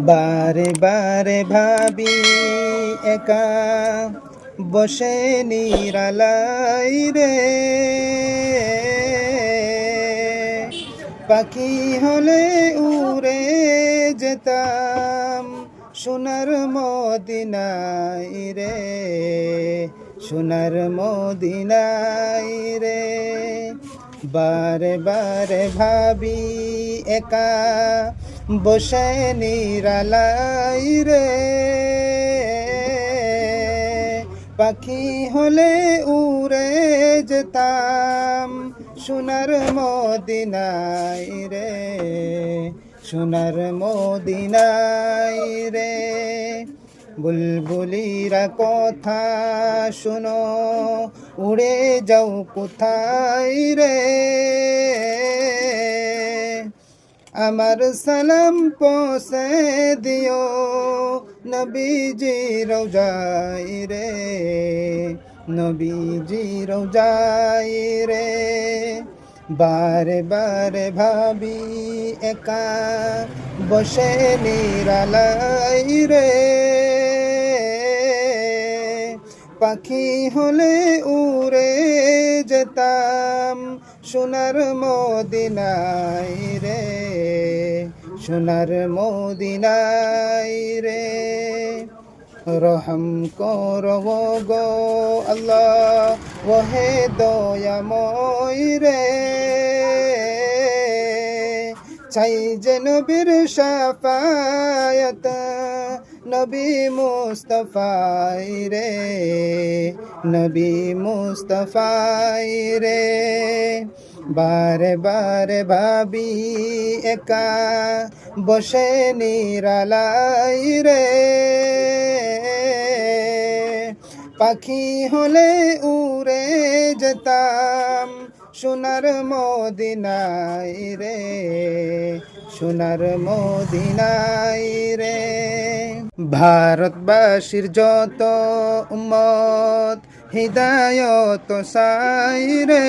বারে বারে ভাবি একা বসে নিরালাই রে, পাখি হলে উড়ে যেতাম সোনার মদিনায় রে, সোনার মদিনায় রে। বারে বারে ভাবি একা বসে নিরালাই রে, পাখি হলে উড়ে যেতাম সোনার মদিনায় রে, সোনার মদিনায় রে। বুলবুলিরা কথা শুনো, উড়ে যাও কোথায় রে, আমার সালাম পৌঁছে দিও নবীজি রওজায় রে, নবীজি রওজায় রে। বারে বারে ভাবি একা বসে নিরালাই রে, পাখি হলে উড়ে যেতাম সোনার মদিনায় রে, সোনার মদিনায় রে। রহম করো গো আল্লাহ ওহে দয়াময় রে, চাই যে নবীর শাফায়াত নবী মুস্তাফাই রে, নবী মুস্তাফাই রে। বারে বারে ভাবি একা বসে নিরালাই রে, পাখি হলে উড়ে যেতাম সোনার মদিনায় রে, সোনার মদিনায় রে। ভারতবাসীর যত উম্মত হিদায়ত চাই রে,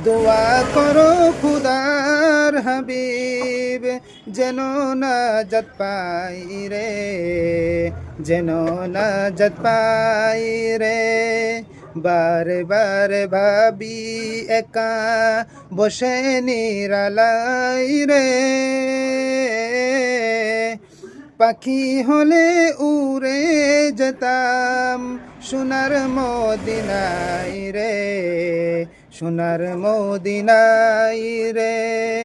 দোয়া করো খুদার হাবিব যেন নাজাত পাই রে, যেন নাজাত পাই রে। বারে বারে ভাবি একা বসে নিরালাই রে, পাখি হলে উড়ে যেতাম সোনার মদিনায় রে, সোনার মদিনায় রে।